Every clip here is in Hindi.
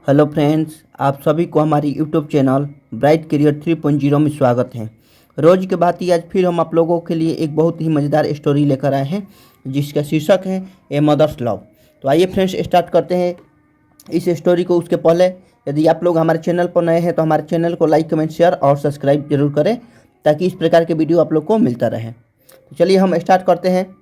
हेलो फ्रेंड्स, आप सभी को हमारी यूट्यूब चैनल ब्राइट करियर 3.0 में स्वागत है। रोज के भांति आज फिर हम आप लोगों के लिए एक बहुत ही मज़ेदार स्टोरी लेकर आए हैं जिसका शीर्षक है ए मदर्स लव। तो आइए फ्रेंड्स स्टार्ट करते हैं इस स्टोरी को। उसके पहले यदि आप लोग हमारे चैनल पर नए हैं तो हमारे चैनल को लाइक, कमेंट, शेयर और सब्सक्राइब जरूर करें ताकि इस प्रकार के वीडियो आप लोग को मिलता रहे। तो चलिए हम स्टार्ट करते हैं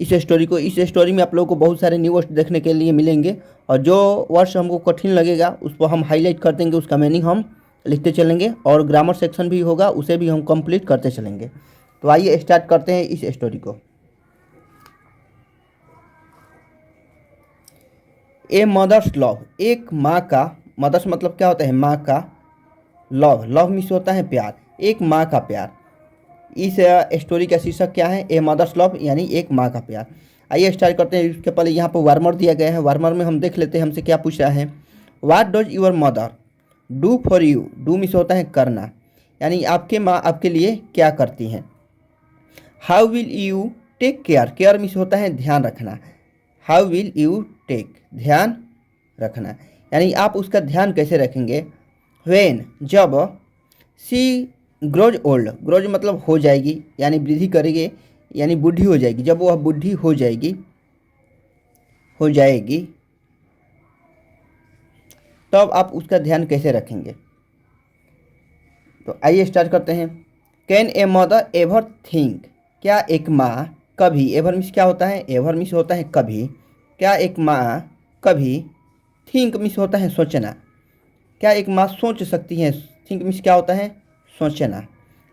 इस स्टोरी को। इस स्टोरी में आप लोगों को बहुत सारे न्यू वर्ड्स देखने के लिए मिलेंगे और जो वर्ड्स हमको कठिन लगेगा उसको हम हाईलाइट कर देंगे, उसका मीनिंग हम लिखते चलेंगे और ग्रामर सेक्शन भी होगा उसे भी हम कंप्लीट करते चलेंगे। तो आइए स्टार्ट करते हैं इस स्टोरी को। ए मदर्स लव, एक माँ का, मदर्स मतलब क्या होता है माँ का, लव, लव मीन्स होता है प्यार, एक माँ का प्यार। इस स्टोरी का शीर्षक क्या है? ए मदर्स लव, यानी एक माँ का प्यार। आइए स्टार्ट करते हैं। इसके पहले यहाँ पर वार्मर दिया गया है। वार्मर में हम देख लेते हैं हमसे क्या पूछ रहा है। What does your mother do for you? Do means होता है करना, यानी आपके माँ आपके लिए क्या करती हैं। How will you take care? Care means होता है ध्यान रखना। हाउ विल यू टेक, ध्यान रखना, यानी आप उसका ध्यान कैसे रखेंगे। व्हेन, जब, सी ग्रोज ओल्ड, ग्रोज मतलब हो जाएगी यानी वृद्धि करेगी, यानी बूढ़ी हो जाएगी, जब वह बूढ़ी हो जाएगी तब आप उसका ध्यान कैसे रखेंगे। तो आइए स्टार्ट करते हैं। Can a mother ever think? क्या एक माँ कभी, एवर मीन्स क्या होता है? एवर मीन्स होता है कभी। क्या एक माँ कभी, थिंक मीन्स होता है सोचना, क्या एक माँ सोच सकती है? थिंक मीन्स क्या होता है? सोचना।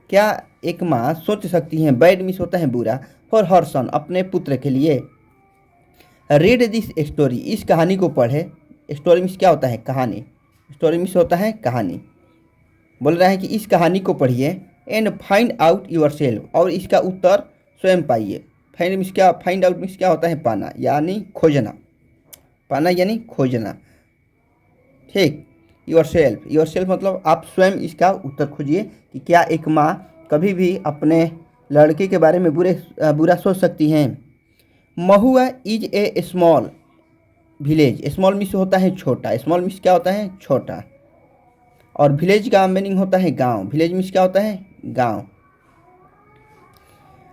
क्या एक माँ सोच सकती है? बैड मीन्स होता है बुरा। फॉर हर सन, अपने पुत्र के लिए। रीड दिस स्टोरी, इस कहानी को पढ़े। स्टोरी मीन्स क्या होता है? कहानी। स्टोरी मीन्स होता है कहानी। बोल रहा है कि इस कहानी को पढ़िए and find out your self, और इसका उत्तर स्वयं पाइए। फाइंड मीन्स क्या? फाइंड आउट मीन्स क्या होता है? पाना, यानी खोजना। पाना यानी खोजना, ठीक। योर सेल्फ मतलब आप स्वयं इसका उत्तर खोजिए कि क्या एक माँ कभी भी अपने लड़के के बारे में बुरा सोच सकती हैं। Mahua is a small village, small means होता है छोटा, स्मॉल मीन्स क्या होता है? छोटा, और विलेज का मीनिंग होता है गांव। विलेज मीन्स क्या होता है? गांव।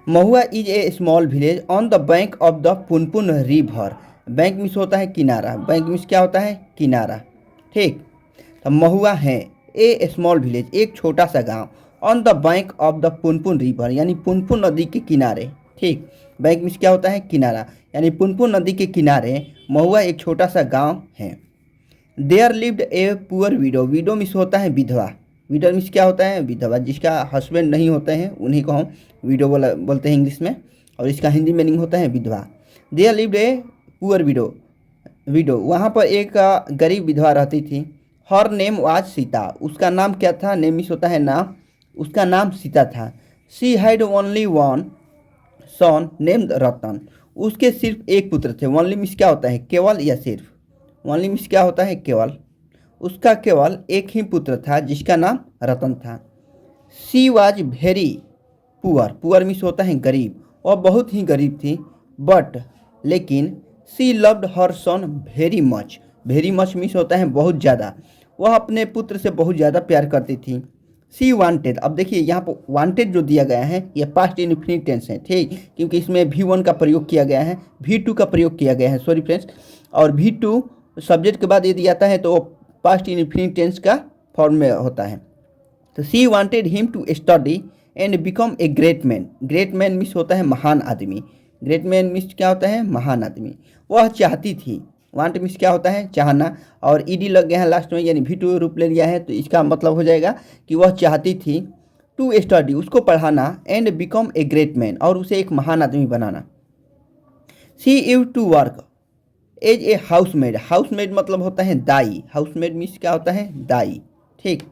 Mahua is a small village on the bank of the Punpun river. Bank means होता है किनारा, बैंक मीन्स क्या होता है? किनारा, ठीक। तो महुआ है ए स्मॉल विलेज, एक छोटा सा गांव, on the bank of the Punpun river, यानी पुनपुन नदी के किनारे, ठीक। बैंक मीन्स क्या होता है? किनारा, यानी पुनपुन नदी के किनारे महुआ एक छोटा सा गांव है। There lived a poor widow, widow means होता है विधवा, विडो मीन्स क्या होता है? विधवा, जिसका हस्बैंड नहीं होते हैं उन्हीं को हम विडो बोलते हैं इंग्लिश में, और इसका हिंदी मीनिंग होता है विधवा। There lived a poor widow, वहाँ पर एक गरीब विधवा रहती थी। हर नेम वाज सीता, उसका नाम क्या था? नेम मीन्स होता है नाम, उसका नाम सीता था। She had only one son named Ratan, उसके सिर्फ एक पुत्र थे। ओनली मीन्स क्या होता है? केवल या सिर्फ। ओनली मीन्स क्या होता है? केवल। उसका केवल एक ही पुत्र था जिसका नाम रतन था। She was very poor, poor means होता है गरीब, और बहुत ही गरीब थी। बट, लेकिन, she loved her son very much, very much means होता है बहुत ज़्यादा, वह अपने पुत्र से बहुत ज़्यादा प्यार करती थी। सी वांटेड, अब देखिए यहाँ पर वांटेड जो दिया गया है यह पास्ट इनफिनिट टेंस है, ठीक, क्योंकि इसमें V1 का प्रयोग किया गया है, V2 का प्रयोग किया गया है, सॉरी फ्रेंड्स, और V2 सब्जेक्ट के बाद यदि आता है तो पास्ट इनफिनिट टेंस का फॉर्म में होता है। तो she wanted him to study and become a great man, great man means होता है महान आदमी, ग्रेट मैन मीन्स क्या होता है? महान आदमी। वह चाहती थी, वांट मीन्स क्या होता है? चाहना, और ईडी लग गया है लास्ट में, यानी V2 रूप ले लिया है, तो इसका मतलब हो जाएगा कि वह चाहती थी टू स्टडी, उसको पढ़ाना, and become a great man, और उसे एक महान आदमी बनाना। सी यू to work as a housemaid, housemaid मतलब होता है दाई, हाउसमेड मीन्स क्या होता है? दाई, ठीक।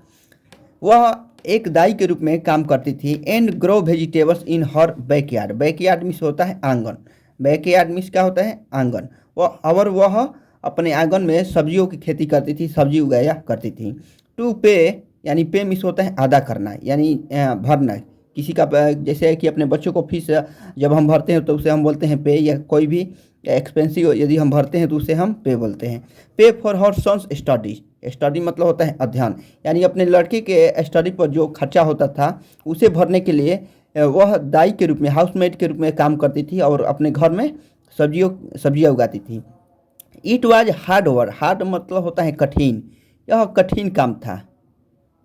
वह एक दाई के रूप में काम करती थी। And grow vegetables in her backyard, backyard means होता है आंगन, बैकयार्ड मीन्स क्या होता है? आंगन। वह अपने आंगन में सब्जियों की खेती करती थी, सब्जी उगाया करती थी। टू पे, यानी पे मीन्स होता है अदा करना, यानी भरना किसी का, जैसे कि अपने बच्चों को फीस जब हम भरते हैं तो उसे हम बोलते हैं पे, या कोई भी एक्सपेंसिव यदि हम भरते हैं तो उसे हम पे बोलते हैं। Pay for her son's study, study मतलब होता है अध्ययन, यानी अपने लड़के के स्टडी पर जो खर्चा होता था उसे भरने के लिए वह दाई के रूप में, हाउसमेट के रूप में काम करती थी और अपने घर में सब्जियाँ उगाती थी। It was hard work, hard मतलब होता है कठिन, यह कठिन काम था,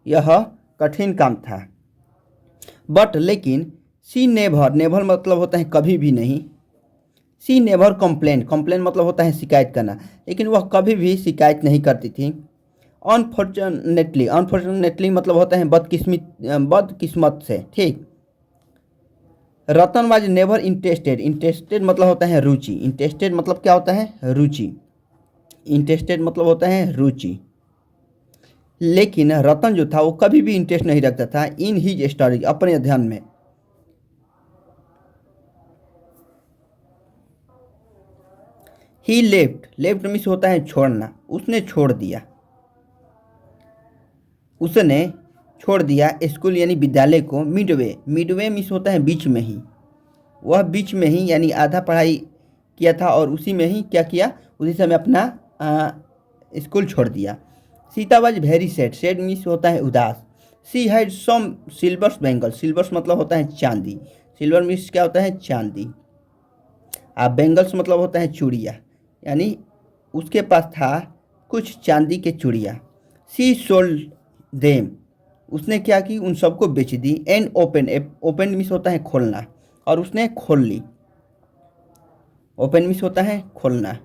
यह कठिन काम था। बट लेकिन सी नेवर, नेवर मतलब होता है कभी भी नहीं। सी नेवर कंप्लेन, कंप्लेन मतलब होता है शिकायत करना, लेकिन वह कभी भी शिकायत नहीं करती थी। अनफॉर्चुनेटली, अनफॉर्चुनेटली मतलब होता है बदकिस्मत से, ठीक। रतन वाज नेवर इंटरेस्टेड, इंटरेस्टेड मतलब होता है रुचि, इंटरेस्टेड मतलब क्या होता है रुचि, इंटरेस्टेड मतलब होता है रुचि। लेकिन रतन जो था वो कभी भी इंटरेस्ट नहीं रखता था इन हिज स्टडी, अपने अध्ययन में। ही लेफ्ट, लेफ्ट मीन्स होता है छोड़ना, उसने छोड़ दिया, उसने छोड़ दिया स्कूल यानी विद्यालय को। मिडवे, मिडवे मीन्स होता है बीच में ही, वह बीच में ही यानी आधा पढ़ाई किया था और उसी में ही क्या किया, उसी समय अपना स्कूल छोड़ दिया। Sita was very sad, sad means होता है उदास। She had some silvers bangles, silvers मतलब होता है चांदी, सिल्वर मीन्स क्या होता है चांदी। बेंगल्स मतलब होता है चूड़िया, यानी उसके पास था कुछ चांदी के चूड़िया। सी सोल्ड देम, उसने क्या की उन सबको बेच दी। एंड ओपन, ओपन मीन्स होता है खोलना, और उसने खोल ली। ओपन मीन्स होता है खोलना,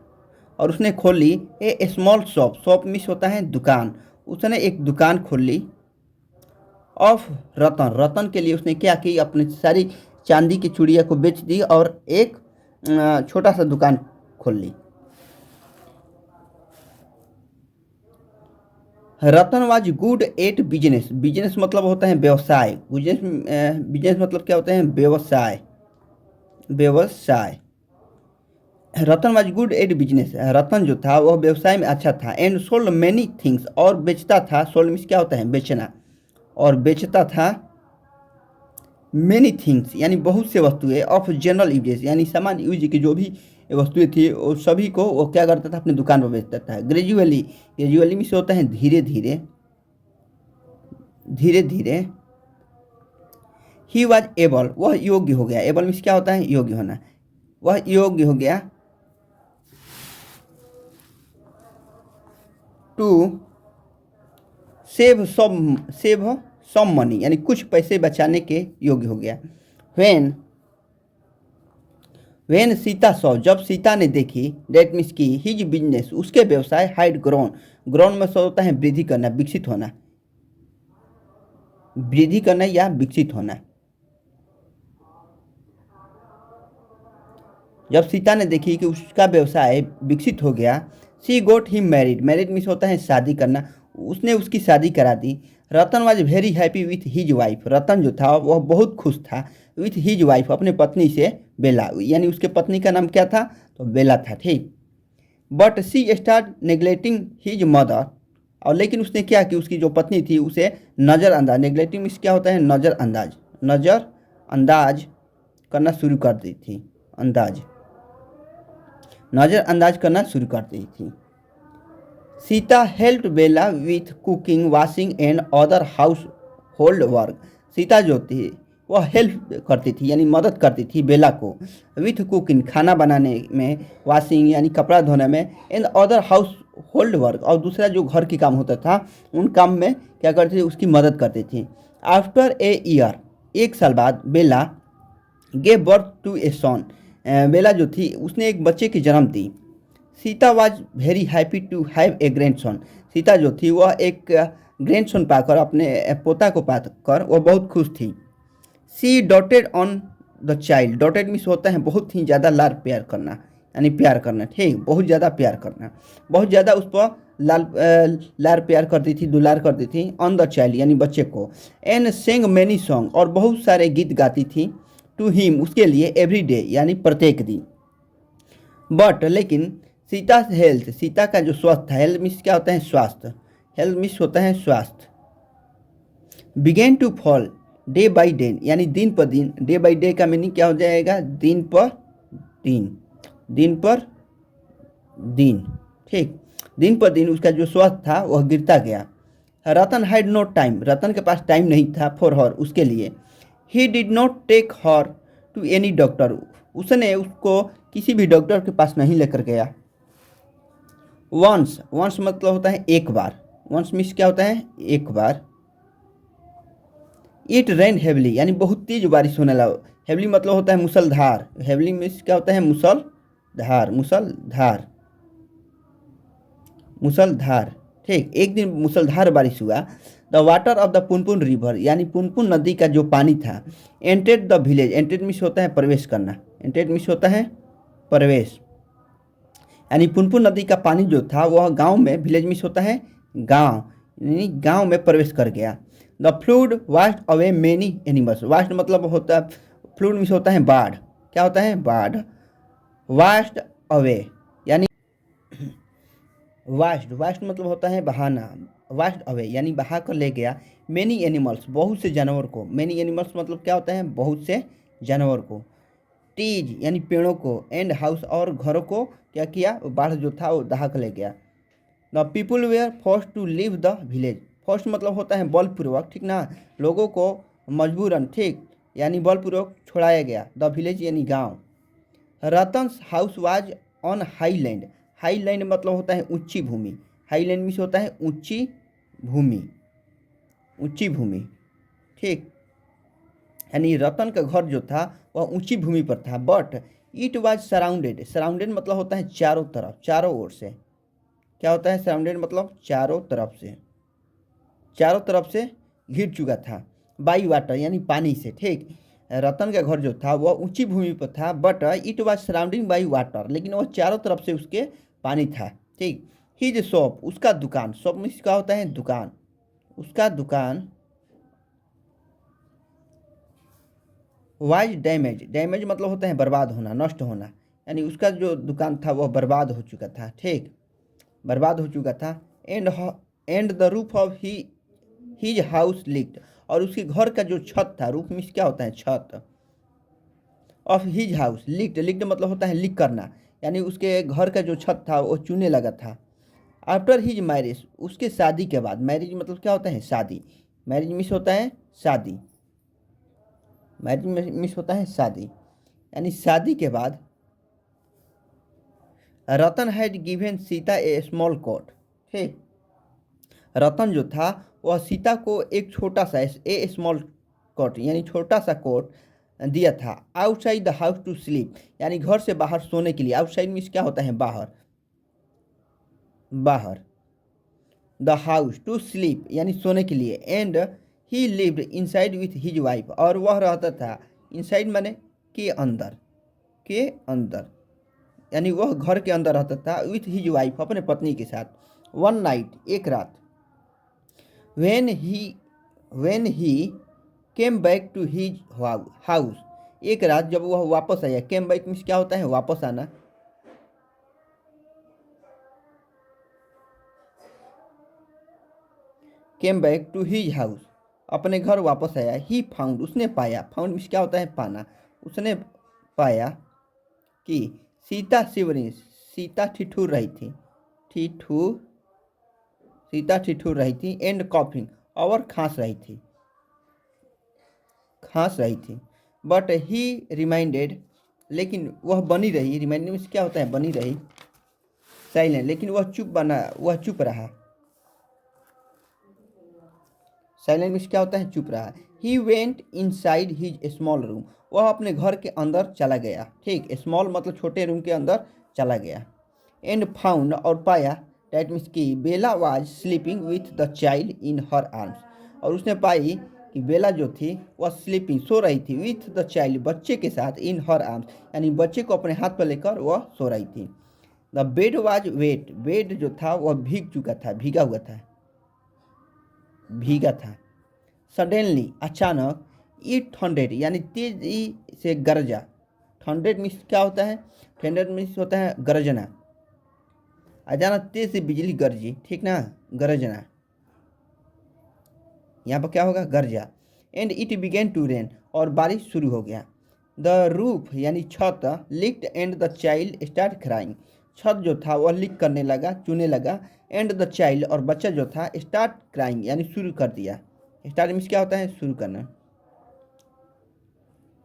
और उसने खोल ली। ए स्मॉल शॉप, शॉप मीन्स होता है दुकान, उसने एक दुकान खोल ली। ऑफ रतन, रतन के लिए उसने क्या की, अपनी सारी चांदी की चूड़िया को बेच दी और एक छोटा सा दुकान खोल ली। Ratan was good at business, business मतलब होता है व्यवसाय, बिजनेस बिजनेस मतलब क्या होता है व्यवसाय, व्यवसाय। रतन वाज गुड एट बिजनेस, रतन जो था वह व्यवसाय में अच्छा था। एंड सोल्ड मैनी थिंग्स, और बेचता था, सोल्ड मीन्स क्या होता है बेचना, और बेचता था मैनी थिंग्स यानी बहुत से वस्तुएं। ऑफ जनरल यूजेस यानी सामान्य यूज की जो भी वस्तुएं थी वो सभी को वो क्या करता था अपनी दुकान पर बेचता था। ग्रेजुअली, ग्रेजुअली मीन्स होता है धीरे धीरे, धीरे धीरे। ही वॉज एबल, वह योग्य हो गया, एबल मीन्स क्या होता है योग्य होना, वह योग्य हो गया। टू सेव सम मनी यानी कुछ पैसे बचाने के योग्य हो गया। वेन सीता सॉ, जब सीता ने देखी, डेट मीन्स की हिज बिजनेस, उसके व्यवसाय हाइड ग्रोन, ग्रोन में सो होता है वृद्धि करना, विकसित होना, वृद्धि करना या विकसित होना। जब सीता ने देखी कि उसका व्यवसाय विकसित हो गया, she got him married, married means होता है शादी करना, उसने उसकी शादी करा दी। Ratan was very happy with his wife, Ratan जो था वह बहुत खुश था विथ हिज वाइफ, अपने पत्नी से, बेला, यानी उसके पत्नी का नाम क्या था तो बेला था, ठीक। But she start neglecting his mother, और लेकिन उसने क्या कि उसकी जो पत्नी थी उसे नज़रअंदाज, नेग्लेक्टिंग मीन्स क्या होता है नज़रअंदाज, नज़रअंदाज करना शुरू कर दी थी, अंदाज, नज़रअंदाज करना शुरू कर दी थी। Sita help Bela with cooking, washing and other household work, Sita जो थी वह हेल्प करती थी यानी मदद करती थी बेला को, विथ कुकिंग खाना बनाने में, वॉशिंग यानी कपड़ा धोने में, and other household work और दूसरा जो घर के काम होता था उन काम में क्या करती थी उसकी मदद करती थी। आफ्टर ए ईयर, एक साल बाद Bela gave birth to a son, Bela जो थी उसने एक बच्चे की जन्म दी। Sita was very happy to have a grandson, Sita जो थी वह एक ग्रैंडसन पाकर, अपने पोता को पाकर वह बहुत खुश थी। She doted on the child, doted means होता है बहुत ही ज़्यादा लाड प्यार करना, यानी प्यार करना, ठीक, बहुत ज़्यादा प्यार करना, बहुत ज़्यादा उस पर लार प्यार करती थी, दुलार करती थी। ऑन द चाइल्ड यानी बच्चे को। एंड सेंग मैनी सॉन्ग, और बहुत सारे गीत गाती थी। टू हिम उसके लिए, एवरी डे यानी प्रत्येक दिन। बट लेकिन सीता हेल्थ, सीता का जो स्वास्थ्य है, हेल्थ मीन्स क्या होता है स्वास्थ्य, हेल्थ मीन्स होता है स्वास्थ्य, began to fall day by day यानी दिन पर दिन, डे बाई डे का मीनिंग क्या हो जाएगा दिन पर दिन, दिन पर दिन। ठीक, दिन पर दिन उसका जो स्वास्थ्य था वह गिरता गया। Ratan had no time, Ratan के पास टाइम नहीं था फॉर हर, उसके लिए। He did not take her to any doctor, उसने उसको किसी भी डॉक्टर के पास नहीं लेकर गया। वंस, वंस मतलब होता है एक बार, वंस मीन्स क्या होता है एक बार। इट रेन हेवली यानी बहुत तेज बारिश होने लगा, हेवली मतलब होता है मूसलधार, हेवली मीन्स क्या होता है मूसलधार, मूसलधार, मूसलधार। ठीक, एक दिन मूसलधार बारिश हुआ। The water of the Punpun river यानी पुनपुन नदी का जो पानी था, एंटेड द विलेज, एंटेड मीन्स होता है प्रवेश करना, एंटेड मीन्स होता है प्रवेश, यानी पुनपुन नदी का पानी जो था वह गांव में, विलेज मीन्स होता है गांव, यानी गांव में प्रवेश कर गया। The fluid vast away many animals, vast मतलब होता है, फ्लूड मीन्स होता है बाढ़, क्या होता है बाढ़, वास्ट अवे यानी वास्ट, वास्ट मतलब होता है बहाना, वास्ट अवे यानी बहा कर ले गया। मेनी एनिमल्स बहुत से जानवर को, मेनी एनिमल्स मतलब क्या होता है बहुत से जानवर को। ट्रीज यानी पेड़ों को, एंड हाउस और घरों को क्या किया, बाढ़ जो था वो दहा कर ले गया। The people were forced to leave the village, forced मतलब होता है बलपूर्वक, ठीक ना, लोगों को मजबूरन, ठीक, यानी बलपूर्वक छोड़ाया गया। द विलेज यानी गांव। Ratan's house was on high land, high land मतलब होता है ऊंची भूमि, हाई लैंड मीन्स होता है ऊंची भूमि, ऊंची भूमि। ठीक, यानी रतन का घर जो था वह ऊंची भूमि पर था। But it was surrounded, surrounded मतलब होता है चारों तरफ, चारों ओर से, क्या होता है सराउंडेड मतलब चारों तरफ से, चारों तरफ से घिर चुका था। बाई वाटर यानी पानी से। ठीक, रतन का घर जो था वह ऊंची भूमि पर था, but it was surrounding by water, लेकिन वह चारों तरफ से उसके पानी था। ठीक, हिज शॉप उसका दुकान, शॉप मीन्स क्या होता है दुकान, उसका दुकान वाइज डैमेज, डैमेज मतलब होता है बर्बाद होना, नष्ट होना, यानी उसका जो दुकान था वह बर्बाद हो चुका था। ठीक, बर्बाद हो चुका था। And the roof of his house leaked, और उसके घर का जो छत था, रूफ मीन्स क्या होता है छत, of his house leaked, leaked मतलब होता है लीक करना, यानी उसके घर का जो छत था वो चूने लगा था। आफ्टर हिज मैरिज, उसके शादी के बाद, मैरिज मतलब क्या होता है शादी, मैरिज मीन्स होता है शादी, मैरिज मीन्स होता है शादी, यानी शादी के बाद। Ratan had given Sita a small coat, ठीक, रतन जो था वह सीता को एक छोटा सा, ए स्मॉल कोट यानी छोटा सा कोट दिया था। Outside the house to sleep, यानी घर से बाहर सोने के लिए, आउटसाइड मीन्स क्या होता है बाहर, बाहर। द हाउस टू स्लीप यानी सोने के लिए। And he lived inside with his wife, और वह रहता था इनसाइड माने के अंदर, के अंदर, यानी वह घर के अंदर रहता था विथ हिज वाइफ अपने पत्नी के साथ। वन नाइट एक रात। When he came back to his house, एक रात जब वह वापस आया, केम बैक मीन्स क्या होता है वापस आना, came back to his house अपने घर वापस आया। ही फाउंड उसने पाया, फाउंड मीन्स क्या होता है पाना, उसने पाया कि सीता शिवरी, सीता ठिठुर रही थी, ठिठुर, सीता ठिठुर रही थी। एंड कॉफिंग और खांस रही थी, खांस रही थी। बट ही रिमाइंडेड, लेकिन वह बनी रही, रिमाइंडेड मीन्स क्या होता है बनी रही, साइलेंट, लेकिन वह चुप बना, वह चुप रहा, साइलेंट मीन्स क्या होता है चुप रहा। He went in side his small room, वह अपने घर के अंदर चला गया। ठीक, स्मॉल मतलब छोटे रूम के अंदर चला गया। एंड फाउंड और पाया, डैट मीन्स की Bela was sleeping with the child in her arms, और उसने पाई कि बेला जो थी वह स्लीपिंग सो रही थी, विथ द चाइल्ड बच्चे के साथ, इन हर आर्म्स यानी बच्चे को अपने हाथ पर लेकर वह सो रही थी। The bed was wet, bed जो था वह भीग चुका था, भीगा हुआ था, भीगा था। सडनली अचानक, इट थंडर्ड यानी तेजी से गरजा, थंडर्ड मीन्स क्या होता है, थंडर्ड मीन्स होता है गरजना, अचानक तेज से बिजली गरजी, ठीक ना, गरजना, यहाँ पर क्या होगा गरजा। And it began to rain, और बारिश शुरू हो गया। द रूफ यानी छत leaked and the child start crying, छत जो था वह लीक करने लगा, चूने लगा। एंड द चाइल्ड, और बच्चा जो था स्टार्ट क्राइंग, यानी शुरू कर दिया। स्टार्ट मीन्स क्या होता है? शुरू करना,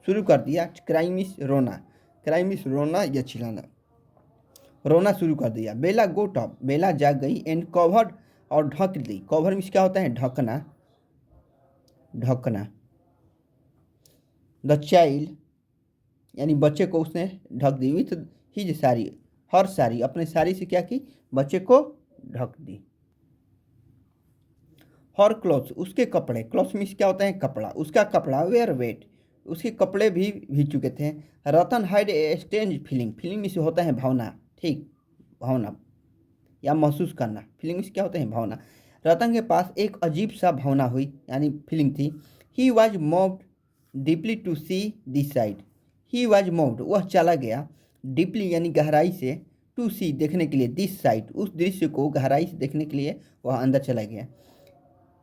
शुरू कर दिया। क्राइम मीन्स रोना, क्राइम मीन्स रोना या चिल्लाना, रोना शुरू कर दिया। बेला गोट अप, बेला जाग गई। एंड कवर्ड, और ढक दी। कवर मीन्स क्या होता है? ढकना, ढकना। द चाइल्ड, यानी बच्चे को उसने ढक दी। विथ हिज साड़ी, हर साड़ी, अपने साड़ी से क्या की? बच्चे को ढक दी। हर क्लॉथ्स, उसके कपड़े। क्लॉथ्स मीन्स क्या होता है? कपड़ा, उसका कपड़ा। वेयर वेट, उसके कपड़े भी भीग चुके थे। Ratan had a strange feeling, feeling means होता है भावना, ठीक, भावना या महसूस करना। फीलिंग मीन्स क्या होते हैं? भावना। रतन के पास एक अजीब सा भावना हुई, यानी फीलिंग थी। He was moved deeply to see this side, he was moved, वह चला गया। डीपली यानी गहराई से, टू सी देखने के लिए, दिस साइड उस दृश्य को गहराई से देखने के लिए वह अंदर चला गया।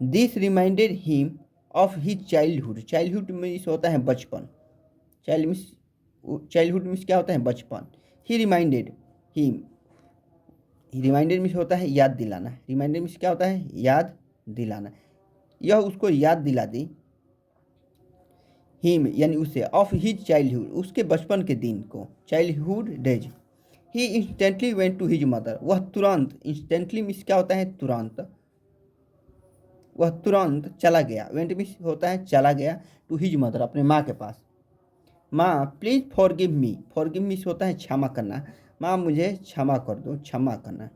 This reminded him of his childhood, childhood means होता है बचपन। चाइल्डहुड मीन्स क्या होता है? बचपन। ही रिमाइंडेड हिम, रिमाइंडेड मीन्स होता है याद दिलाना। रिमाइंडेड मीन्स क्या होता है? याद दिलाना। यह उसको याद दिला दी। हिम यानी उसे, ऑफ हिज चाइल्डहुड, उसके बचपन के दिन को, childhood days. He instantly went to his mother, वह तुरंत, इंस्टेंटली मीन्स क्या होता है? तुरंत, वह तुरंत चला गया। वेंट मीन्स होता है चला गया, टू हिज मदर, अपने माँ के पास। माँ please forgive me, forgive means होता है क्षमा करना। माँ मुझे क्षमा कर दो, क्षमा करना।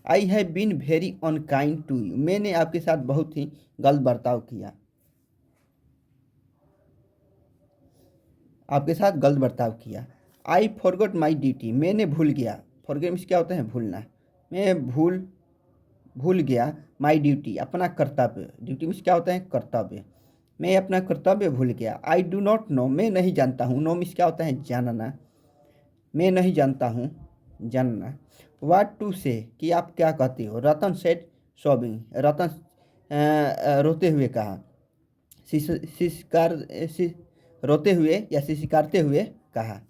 I have been very unkind to you, मैंने आपके साथ बहुत ही गलत बर्ताव किया, आपके साथ गलत बर्ताव किया। आई फॉरगॉट माई ड्यूटी, मैंने भूल गया। फॉरगेट मीन्स क्या होता है? भूलना। मैं भूल गया। माई ड्यूटी, अपना कर्तव्य। ड्यूटी मीन्स क्या होता है? कर्तव्य। मैं अपना कर्तव्य भूल गया। आई डू नॉट नो, मैं नहीं जानता हूँ। नो मीन्स क्या होता है? जानना। मैं नहीं जानता हूँ, जानना। वाट टू से, कि आप क्या कहते हो। रतन सेड सॉबिंग, रतन रोते हुए कहा। शिशकार, रोते हुए या शिशकारते हुए कहा।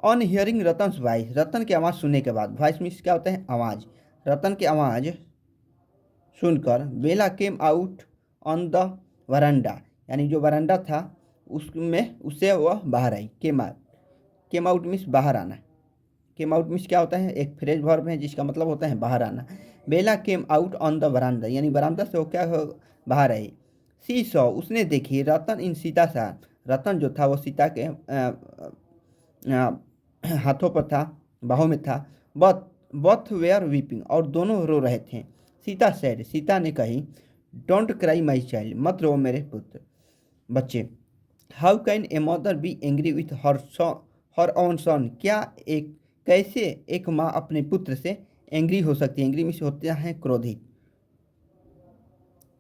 ऑन हियरिंग रतन वॉइस, रतन की आवाज़ सुनने के बाद। वॉइस मीन्स क्या होता है? आवाज़। रतन की आवाज़ सुनकर Bela came out on the verandah, यानी जो वरांडा था उसमें, उससे वह बाहर आई। केम आउट मीन्स बाहर आना। केम आउट मीन्स क्या होता है? एक फ्रेज वर्ब है जिसका मतलब होता है बाहर आना। Bela came out on the verandah, यानी बरामदा से वो क्या हो? बाहर आई। सी सॉ, उसने देखी। रतन इन सीता सा, रतन जो था वो सीता के हाथों पर था, बाहों में था। बथ वेयर वीपिंग, और दोनों रो रहे थे। सीता सेड, सीता ने कही, डोंट क्राई माई चाइल्ड, मत रो मेरे पुत्र, बच्चे। How can a mother be angry with her own son, क्या एक, कैसे एक माँ अपने पुत्र से एंग्री हो सकती है? एंग्री मीन्स होता है क्रोधित,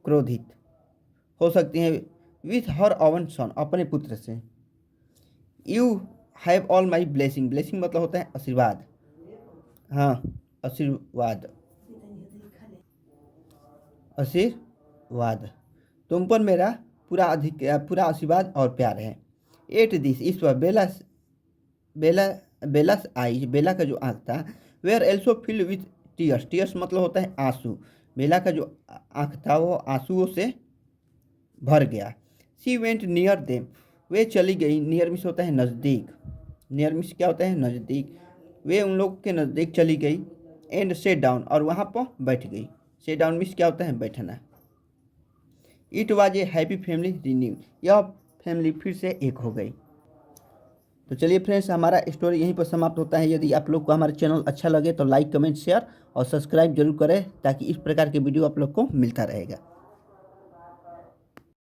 क्रोधित हो सकती है। विथ हर ओवन सन, अपने पुत्र से। You have all my blessing, blessing मतलब होता है आशीर्वाद, हाँ, आशीर्वाद, आशीर्वाद। तुम पर मेरा पूरा आशीर्वाद और प्यार है। एट दिस, इस पर बेला बेलास आईज, बेला का जो आँख था। Were also filled with tears, tears मतलब होता है आंसू। बेला का जो आँख था वो आंसुओं से भर गया। सी वेंट नियर देम, वे चली गई। नियर मिस होता है नज़दीक, नियर मिस क्या होता है? नज़दीक। वे उन लोग के नज़दीक चली गई। एंड सेट डाउन, और वहाँ पर बैठ गई। सेट डाउन मिस क्या होता है? बैठना। It was a happy family renew, यह फैमिली फिर से एक हो गई। तो चलिए फ्रेंड्स, हमारा स्टोरी यहीं पर समाप्त होता है। यदि आप लोग को हमारा चैनल अच्छा लगे तो लाइक, कमेंट, शेयर और सब्सक्राइब जरूर करें, ताकि इस प्रकार के वीडियो आप लोग को मिलता रहेगा।